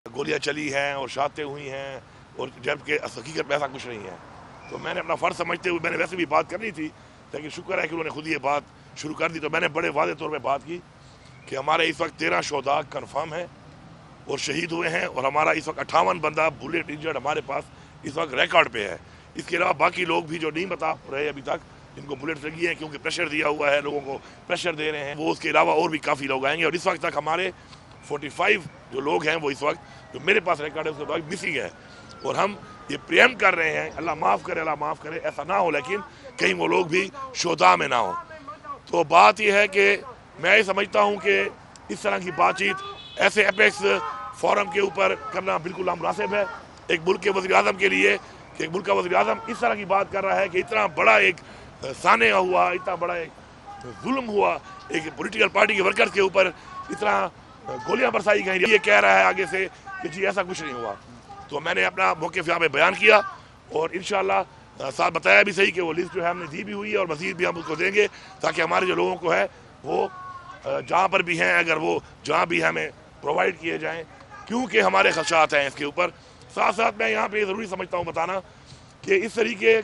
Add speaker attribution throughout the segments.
Speaker 1: گولیاں چلی ہیں اور شہادتیں ہوئی ہیں، اور جبکہ حقیقت میں ایسا کچھ نہیں ہے. تو میں نے اپنا فرض سمجھتے ہوئے میں نے ویسے بھی بات کرنی تھی، لیکن شکر ہے کہ انہوں نے خود یہ بات شروع کر دی. تو میں نے بڑے واضح طور پہ بات کی کہ ہمارے اس وقت 13 شہداء کنفرم ہیں اور شہید ہوئے ہیں، اور ہمارا اس وقت 58 بندہ بلیٹ انجرڈ ہمارے پاس اس وقت ریکارڈ پہ ہے. اس کے علاوہ باقی لوگ بھی جو نہیں بتا رہے ابھی تک جن کو بلیٹ لگی ہیں، کیونکہ پریشر دیا ہوا ہے، لوگوں کو پریشر دے رہے ہیں، وہ اس کے علاوہ اور بھی کافی لوگ آئیں گے. اور اس وقت تک ہمارے 45 جو لوگ ہیں وہ اس وقت جو میرے پاس ریکارڈ ہے اس کے بعد مسنگ ہے. اور ہم یہ پریم کر رہے ہیں، اللہ معاف کرے، اللہ معاف کرے ایسا نہ ہو، لیکن کہیں وہ لوگ بھی شہداء میں نہ ہوں. تو بات یہ ہے کہ میں یہ سمجھتا ہوں کہ اس طرح کی بات چیت ایسے اپیکس فورم کے اوپر کرنا بالکل نامناسب ہے ایک ملک کے وزیر اعظم کے لیے، کہ ایک ملک کا وزیر اعظم اس طرح کی بات کر رہا ہے کہ اتنا بڑا ایک سانحہ ہوا، اتنا بڑا ایک ظلم ہوا ایک پولیٹیکل پارٹی کے ورکر کے اوپر، اتنا گولیاں برسائی گئیں، یہ کہہ رہا ہے آگے سے کہ جی ایسا کچھ نہیں ہوا. تو میں نے اپنا موقف یہاں پہ بیان کیا، اور انشاءاللہ ساتھ بتایا بھی صحیح کہ وہ لسٹ جو ہے ہم نے دی بھی ہوئی ہے، اور مزید بھی ہم اس کو دیں گے تاکہ ہمارے جو لوگوں کو ہے وہ جہاں پر بھی ہیں اگر وہ جہاں بھی ہمیں پرووائڈ کیے جائیں، کیونکہ ہمارے خدشات ہیں اس کے اوپر. ساتھ ساتھ میں یہاں پہ یہ ضروری سمجھتا ہوں بتانا کہ اس طریقے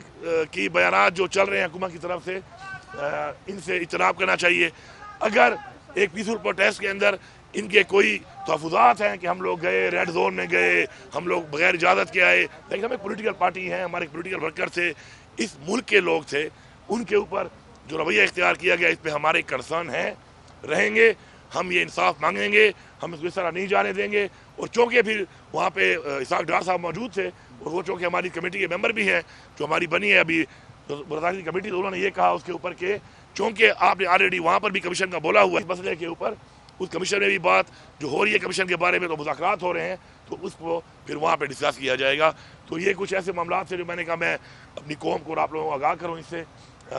Speaker 1: کی بیانات جو چل رہے ہیں حکومت کی طرف سے، ان سے اجتناب کرنا چاہیے. اگر ایک پیسفل پروٹیسٹ کے اندر ان کے کوئی تحفظات ہیں کہ ہم لوگ گئے ریڈ زون میں گئے، ہم لوگ بغیر اجازت کے آئے، لیکن ہم ایک پولیٹیکل پارٹی ہیں، ہمارے پولیٹیکل ورکر تھے، اس ملک کے لوگ تھے، ان کے اوپر جو رویہ اختیار کیا گیا اس پہ ہمارے کنسرن ہیں، رہیں گے. ہم یہ انصاف مانگیں گے، ہم اس کو اس طرح نہیں جانے دیں گے. اور چونکہ پھر وہاں پہ اسحاق ڈار صاحب موجود تھے، اور وہ چونکہ ہماری کمیٹی کے ممبر بھی ہیں جو ہماری بنی ہے ابھی برطانوی کمیٹی، تو انہوں نے یہ کہا اس کے اوپر کہ چونکہ آپ نے آلریڈی وہاں پر بھی کمیشن کا بولا ہوا ہے اس مسئلے کے اوپر، اس کمیشن میں بھی بات جو ہو رہی ہے کمیشن کے بارے میں تو مذاکرات ہو رہے ہیں، تو اس کو پھر وہاں پہ ڈسکس کیا جائے گا. تو یہ کچھ ایسے معاملات سے جو میں نے کہا میں اپنی قوم کو اور آپ لوگوں کو آگاہ کروں اس سے.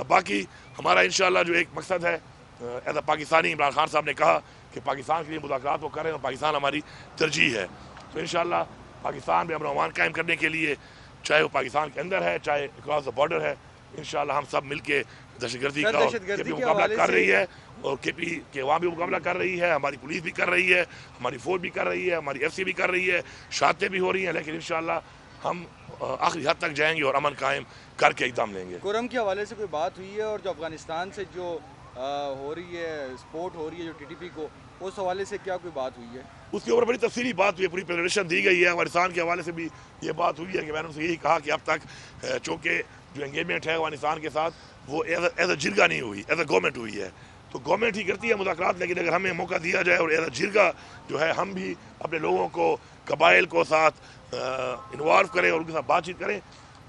Speaker 1: باقی ہمارا انشاءاللہ جو ایک مقصد ہے ایز اے پاکستانی، عمران خان صاحب نے کہا کہ پاکستان کے لیے مذاکرات وہ کر رہے ہیں، اور پاکستان ہماری ترجیح ہے. تو انشاءاللہ پاکستان میں امن و امان قائم کرنے کے لیے، چاہے وہ پاکستان کے اندر ہے چاہے اکراس دا بارڈر ہے، انشاءاللہ ہم سب مل کے دہشت گردی کا مقابلہ کر رہی ہے، اور کے پی کے وہاں بھی مقابلہ کر رہی ہے، ہماری پولیس بھی کر رہی ہے، ہماری فوج بھی کر رہی ہے، ہماری ایف سی بھی کر رہی ہے، شہادتیں بھی ہو رہی ہیں، لیکن انشاءاللہ ہم آخری حد تک جائیں گے اور امن قائم کر کے اقدام لیں گے.
Speaker 2: قرم کے حوالے سے کوئی بات ہوئی ہے، اور جو افغانستان سے جو ہو رہی ہے سپورٹ ہو رہی ہے جو ٹی ٹی پی کو، اس حوالے سے کیا کوئی بات ہوئی ہے؟
Speaker 1: اس کے اوپر بڑی تفصیلی بات ہوئی ہے، پوری پریزنٹیشن دی گئی ہے. افغانستان کے حوالے سے بھی یہ بات ہوئی ہے کہ میں نے ان سے یہی کہا کہ اب تک چونکہ جو انگیجمنٹ ہے افغانستان کے ساتھ وہ ایز اے جرگہ نہیں ہوئی، ایز اے گورنمنٹ ہوئی ہے. تو گورنمنٹ ہی کرتی ہے مذاکرات، لیکن اگر ہمیں موقع دیا جائے اور ایز اے جرگہ جو ہے ہم بھی اپنے لوگوں کو، قبائل کو ساتھ انوالو کریں اور ان کے ساتھ بات چیت کریں،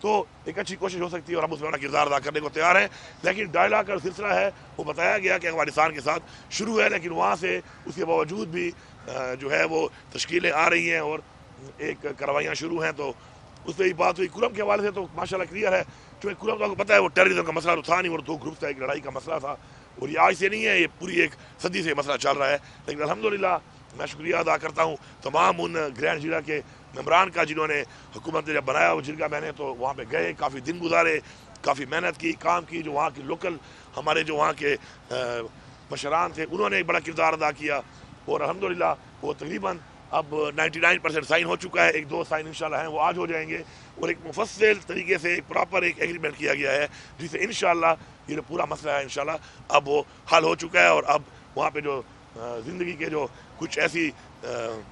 Speaker 1: تو ایک اچھی کوشش ہو سکتی ہے، اور ہم اس میں اپنا کردار ادا کرنے کو تیار ہیں. لیکن ڈائلاگ کا سلسلہ ہے وہ بتایا گیا کہ افغانستان کے ساتھ شروع ہے، لیکن وہاں سے اس کے باوجود بھی جو ہے وہ تشکیلیں آ رہی ہیں اور ایک کارروائیاں شروع ہیں. تو اس پہ ہی بات ہوئی. کرم کے حوالے سے تو ماشاءاللہ کلیئر ہے، چونکہ کرم کو پتہ ہے وہ ٹیررزم کا مسئلہ تو تھا نہیں، وہ دو گروپس کا ایک لڑائی کا مسئلہ تھا، اور یہ آج سے نہیں ہے، یہ پوری ایک صدی سے مسئلہ چل رہا ہے. لیکن الحمدللہ میں شکریہ ادا کرتا ہوں تمام ان گرینڈ جرگہ کے ممبران کا جنہوں نے حکومت نے جب بنایا وہ جرگہ، میں نے تو وہاں پہ گئے، کافی دن گزارے، کافی محنت کی، کام کی. جو وہاں کی لوکل ہمارے جو وہاں کے مشران تھے انہوں نے ایک بڑا کردار ادا کیا، اور الحمدللہ وہ تقریباً اب 99% سائن ہو چکا ہے. ایک دو سائن انشاءاللہ ہیں وہ آج ہو جائیں گے، اور ایک مفصل طریقے سے ایک پراپر ایک ایگریمنٹ کیا گیا ہے جس سے انشاءاللہ یہ جو پورا مسئلہ ہے انشاءاللہ اب وہ حل ہو چکا ہے. اور اب وہاں پہ جو زندگی کے جو کچھ ایسی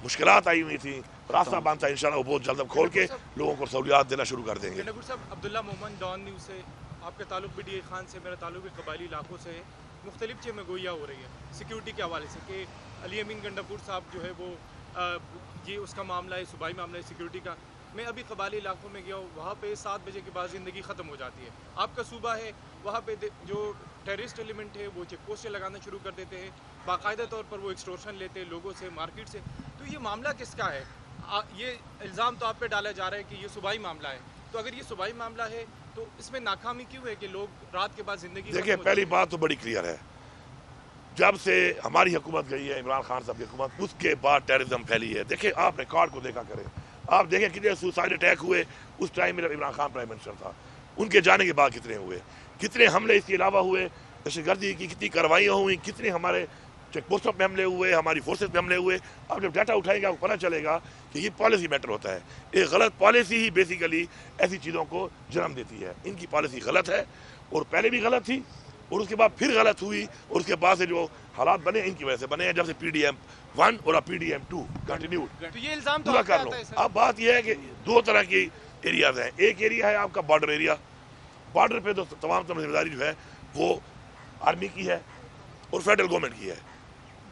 Speaker 1: مشکلات آئی ہوئی تھیں، راستہ بنتا ہے انشاءاللہ وہ بہت جلد اب کھول کے لوگوں کو سہولیات دینا شروع کر دیں گے.
Speaker 3: نگور صاحب، عبداللہ مومن ڈان نیوز سے آپ کا تعلق بھی ڈی اے خان سے، میرا تعلق بھی قبائلی علاقوں سے ہے. مختلف چیزیں گویا ہو رہی ہے سیکیورٹی کے حوالے سے کہ علی امین گنڈاپور صاحب جو ہے وہ یہ اس کا معاملہ ہے، صوبائی معاملہ ہے سیکیورٹی کا. میں ابھی قبائلی علاقوں میں گیا ہوں، وہاں پہ 7 بجے کے بعد زندگی ختم ہو جاتی ہے. آپ کا صوبہ ہے، وہاں پہ جو ٹیررسٹ ایلیمنٹ ہے وہ چیک پوسٹیں لگانا شروع کر دیتے ہیں، باقاعدہ طور پر وہ ایکسٹورشن لیتے ہیں لوگوں سے، مارکیٹ سے. تو یہ معاملہ کس کا ہے؟ یہ الزام تو آپ پہ ڈالا جا رہا ہے کہ یہ صوبائی معاملہ ہے. تو اگر یہ صوبائی معاملہ ہے تو اس میں ناکامی کیوں ہے کہ لوگ رات کے بعد زندگی
Speaker 1: دیکھیں، پہلی بات تو بڑی کلیئر ہے، جب سے ہماری حکومت گئی ہے عمران خان صاحب کی حکومت، اس کے بعد ٹیررزم پھیلی ہے. دیکھیں آپ ریکارڈ کو دیکھا کریں، آپ دیکھیں کتنے سوسائڈ اٹیک ہوئے اس ٹائم میں جب عمران خان پرائم منسٹر تھا، ان کے جانے کے بعد کتنے ہوئے، کتنے حملے اس کے علاوہ ہوئے، دہشت گردی کی کتنی کارروائیاں ہوئیں، کتنے ہمارے چیک پوسٹوں پہ حملے ہوئے, ہماری فورسز پہ حملے ہوئے. آپ جب ڈیٹا اٹھائیں گے آپ کو پتہ چلے گا کہ یہ پالیسی میٹر ہوتا ہے. ایک غلط پالیسی ہی بیسیکلی ایسی چیزوں کو جنم دیتی ہے. ان کی پالیسی غلط ہے اور پہلے بھی غلط تھی اور اس کے بعد پھر غلط ہوئی اور اس کے بعد سے جو حالات بنے ان کی وجہ سے بنے ہیں, جب سے PDM-1 اور PDM-2 کنٹینیوڈ
Speaker 3: تو یہ الزام تو
Speaker 1: پورا
Speaker 3: آپ پہ
Speaker 1: کر لو.
Speaker 3: آتا ہے سر.
Speaker 1: اب بات یہ ہے کہ دو طرح کی ایریاز ہیں. ایک ایریا ہے آپ کا بارڈر ایریا. بارڈر پہ تو تمام ذمہ داری جو ہے وہ آرمی کی ہے اور فیڈرل گورنمنٹ کی ہے,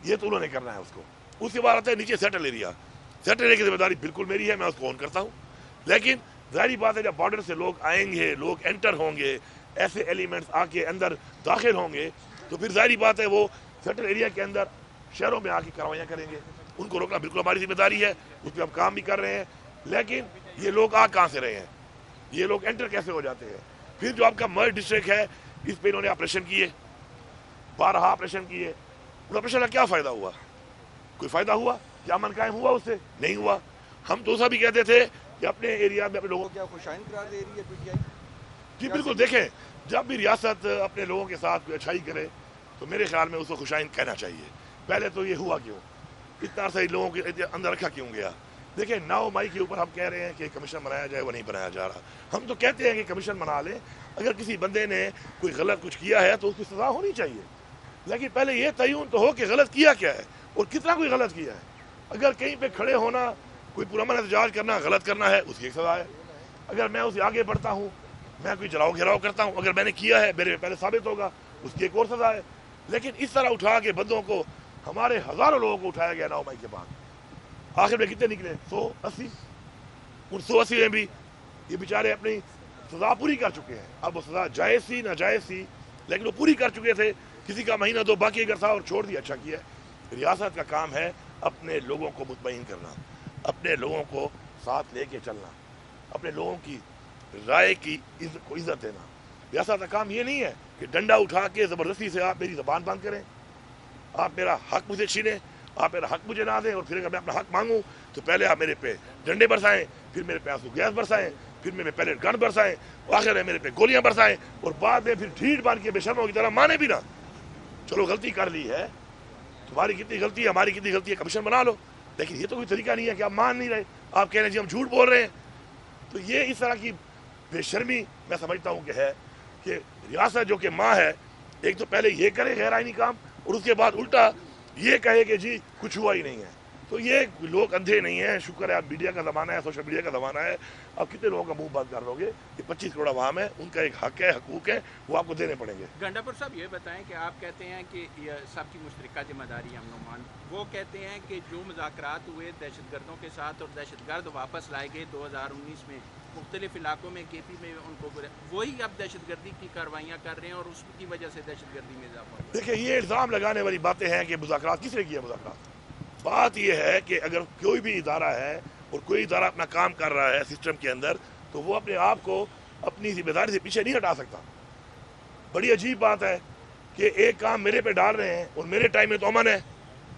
Speaker 1: یہ تو انہوں نے کرنا ہے اس کو. اس کے بعد آتا ہے نیچے سیٹل ایریا. سیٹل ایریا کی ذمہ داری بالکل میری ہے, میں اس کو اون کرتا ہوں. لیکن ظاہری بات ہے جب بارڈر سے لوگ آئیں گے, لوگ انٹر ہوں گے, ایسے ایلیمنٹس آ کے اندر داخل ہوں گے, تو پھر ظاہری بات ہے وہ سیٹل ایریا کے اندر شہروں میں آ کے کارروائیاں کریں گے. ان کو روکنا بالکل ہماری ذمہ داری ہے, اس پہ ہم کام بھی کر رہے ہیں. لیکن یہ لوگ آ کہاں سے رہے ہیں, یہ لوگ انٹر کیسے ہو جاتے ہیں؟ پھر جو آپ کا مرج ڈسٹرکٹ ہے اس پہ انہوں نے آپریشن کیے, 12 آپریشن کیے. ان آپریشن کا کیا فائدہ ہوا؟ کوئی فائدہ ہوا؟ کیا امن قائم ہوا اس سے؟ نہیں ہوا. ہم تو ایسا بھی کہتے تھے کہ اپنے ایریا میں اپنے لوگوں
Speaker 2: کیا خوشائن قرار دے رہی ہے PTI؟
Speaker 1: جی بالکل. دیکھیں جب بھی ریاست اپنے لوگوں کے ساتھ کوئی اچھائی کرے تو میرے خیال میں اس کو خوشائن کہنا چاہیے. پہلے تو یہ ہوا کیوں, اتنا عرصہ لوگوں کے اندر رکھا کیوں گیا؟ دیکھیں 9 مئی کے اوپر ہم کہہ رہے ہیں کہ کمیشن بنایا جائے, وہ نہیں بنایا جا رہا. ہم تو کہتے ہیں کہ کمیشن بنا لیں. اگر کسی بندے نے کوئی غلط کچھ کیا ہے تو اس کی سزا ہونی چاہیے, لیکن پہلے یہ تعین تو ہو کہ غلط کیا کیا ہے اور کتنا کوئی غلط کیا ہے. اگر کہیں پہ کھڑے ہونا, کوئی پرامن احتجاج کرنا غلط کرنا ہے, اس کی ایک سزا ہے. اگر میں اسے آگے بڑھتا ہوں, میں کوئی جلاؤ گھیراؤ کرتا ہوں, اگر میں نے کیا ہے میرے پہلے ثابت ہوگا, اس کی ایک اور سزا ہے. لیکن اس طرح اٹھا کے بندوں کو, ہمارے ہزاروں لوگوں کو اٹھایا گیا 9 مئی کے بعد. آخر میں کتنے نکلے؟ 180. ان 180 میں بھی یہ بیچارے اپنی سزا پوری کر چکے ہیں. اب وہ سزا جائز تھی ناجائز تھی, لیکن وہ پوری کر چکے تھے. کسی کا مہینہ 2 باقی اگر تھا اور چھوڑ دیا, اچھا کیا. ریاست کا کام ہے اپنے لوگوں کو مطمئن کرنا, اپنے لوگوں کو ساتھ لے کے چلنا, اپنے لوگوں کی رائے کی کو عزت دینا. ریاست کا کام یہ نہیں ہے کہ ڈنڈا اٹھا کے زبردستی سے آپ میری زبان بند کریں, آپ میرا حق مجھے چھینیں, آپ میرا حق مجھے نہ دیں, اور پھر اگر میں اپنا حق مانگوں تو پہلے آپ میرے پہ ڈنڈے برسائیں, پھر میرے پہ آنسو گیس برسائیں, پھر میرے پہلے گن برسائیں, آخر میں میرے پہ گولیاں برسائیں, اور بعد میں پھر ڈھیٹ باندھ کے بے شرموں کی طرح مانے بھی نہ. چلو غلطی کر لی ہے, تمہاری کتنی غلطی ہے, ہماری کتنی غلطی ہے, کمیشن بنا لو. لیکن یہ تو کوئی طریقہ نہیں ہے کہ آپ مان نہیں رہے, آپ کہہ رہے ہیں جی ہم جھوٹ بول رہے ہیں. تو یہ اس طرح کی بے شرمی میں سمجھتا ہوں کہ ہے کہ ریاست جو کہ ماں ہے, ایک تو پہلے یہ کرے غیر آئینی کام, اور اس کے بعد الٹا یہ کہے کہ جی کچھ ہوا ہی نہیں ہے. تو یہ لوگ اندھے نہیں ہیں, شکر ہے اب میڈیا کا زمانہ ہے, سوشل میڈیا کا زمانہ ہے. اب کتنے لوگوں کا منہ بند کر لو گے؟ یہ 25 کروڑ عوام ہے, ان کا ایک حق ہے, حقوق ہے, وہ آپ کو دینے پڑیں گے.
Speaker 4: گنڈا پور صاحب یہ بتائیں کہ آپ کہتے ہیں کہ یہ سب کی مشترکہ ذمہ داری ہے, ہم مان وہ کہتے ہیں کہ جو مذاکرات ہوئے دہشت گردوں کے ساتھ اور دہشت گرد واپس لائے گئے 2019 میں مختلف علاقوں میں KP میں ان کو, وہی اب دہشت گردی کی کاروائیاں کر رہے ہیں اور اس کی وجہ سے دہشت گردی میں اضافہ ہوا.
Speaker 1: دیکھیں یہ الزام لگانے والی باتیں ہیں کہ مذاکرات کس نے کیا. مذاکرات بات یہ ہے کہ اگر کوئی بھی ادارہ ہے اور کوئی ادارہ اپنا کام کر رہا ہے سسٹم کے اندر, تو وہ اپنے آپ کو اپنی ذمہ داری سے پیچھے نہیں ہٹا سکتا. بڑی عجیب بات ہے کہ ایک کام میرے پہ ڈال رہے ہیں اور میرے ٹائم میں تو امن ہے,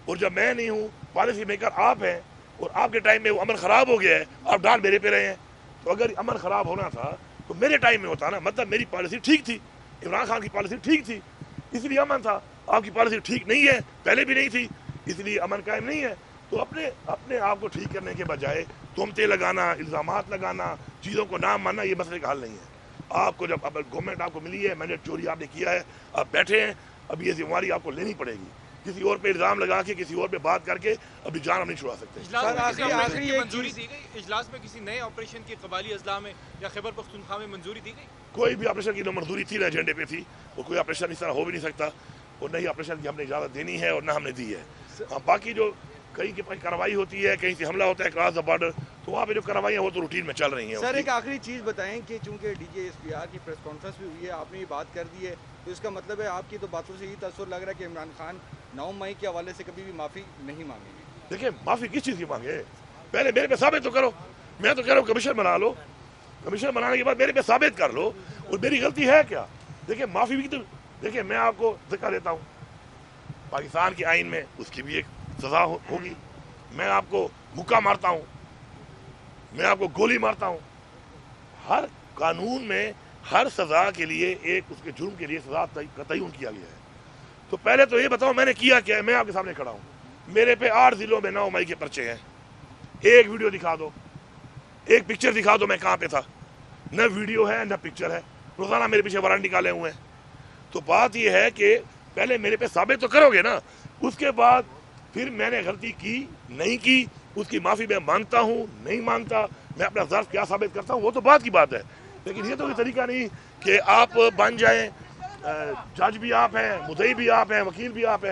Speaker 1: اور جب میں نہیں ہوں پالیسی میکر آپ ہیں اور آپ کے ٹائم میں وہ امن خراب ہو گیا ہے, آپ ڈال میرے پہ رہے ہیں. تو اگر امن خراب ہونا تھا تو میرے ٹائم میں ہوتا نا, مطلب میری پالیسی ٹھیک تھی, عمران خان کی پالیسی ٹھیک تھی, اس لیے امن تھا. آپ کی پالیسی ٹھیک نہیں ہے, پہلے بھی نہیں تھی, اس لیے امن قائم نہیں ہے. تو اپنے آپ کو ٹھیک کرنے کے بجائے تہمتیں لگانا, الزامات لگانا, چیزوں کو نہ ماننا, یہ مسئلے کا حل نہیں ہے. آپ کو جب اب گورنمنٹ آپ کو ملی ہے, مینڈیٹ چوری آپ نے کیا ہے, آپ بیٹھے ہیں, اب یہ ذمہ داری آپ کو لینی پڑے گی. کسی اور پہ الزام لگا کے, کسی اور پہ بات کر کے اپنی جان ہم نہیں چھڑا سکتے.
Speaker 3: منظوری دی گئی اجلاس میں کسی نئے آپریشن کی قبائلی اضلاع میں یا خیبر پختونخوا میں منظوری دی گئی؟
Speaker 1: کوئی بھی آپریشن کی نہ منظوری تھی نہ ایجنڈے پہ تھی, اور کوئی آپریشن اس طرح ہو بھی نہیں سکتا, اور نہ ہی آپریشن کی ہم نے اجازت دینی ہے اور نہ ہم نے دی ہے. ہاں باقی جو کہیں کی کارروائی ہوتی ہے, کہیں سے حملہ ہوتا ہے کراس دا بارڈر, تو وہاں پہ جو کارروائیاں وہ تو روٹین میں چل رہی ہیں.
Speaker 2: سر ایک آخری چیز بتائیں کہ چونکہ DJSPR کی پریس کانفرنس بھی ہوئی ہے, آپ نے یہ بات کر دی ہے, تو اس کا مطلب ہے آپ کی تو باتوں سے یہ تصور لگ رہا ہے کہ عمران خان 9 مئی کے حوالے سے کبھی بھی معافی نہیں مانگیں گے.
Speaker 1: دیکھیں معافی کس چیز کی مانگے, پہلے میرے پہ ثابت تو کرو. میں تو کہہ رہا ہوں کمیشن بنا لو, کمیشن بنانے کے بعد میرے پہ ثابت کر لو اور میری غلطی ہے کیا. دیکھیں معافی بھی تو, دیکھیں میں آپ کو ذکر دیتا ہوں, پاکستان کے آئین میں اس کی بھی ایک سزا ہوگی. میں آپ کو مکہ مارتا ہوں, میں آپ کو گولی مارتا ہوں, ہر قانون میں ہر سزا کے لیے ایک اس کے جرم کے لیے سزا کا تعین کیا گیا ہے. تو پہلے تو یہ بتاؤ میں نے کیا کیا ہے. میں آپ کے سامنے کھڑا ہوں, میرے پہ 8 ضلعوں میں 9 مئی کے پرچے ہیں. ایک ویڈیو دکھا دو, ایک پکچر دکھا دو میں کہاں پہ تھا. نہ ویڈیو ہے نہ پکچر ہے, روزانہ میرے پیچھے وارنٹ نکالے ہوئے ہیں. تو بات یہ ہے کہ پہلے میرے پہ ثابت تو کرو گے نا, اس کے بعد پھر میں نے غلطی کی نہیں کی, اس کی معافی میں مانگتا ہوں نہیں مانگتا, میں اپنا ظرف کیا ثابت کرتا ہوں وہ تو بات کی بات ہے. لیکن یہ تو کوئی طریقہ نہیں کہ آپ بن جائیں, جج بھی آپ ہیں, مدعی بھی آپ ہیں, وکیل بھی آپ ہیں,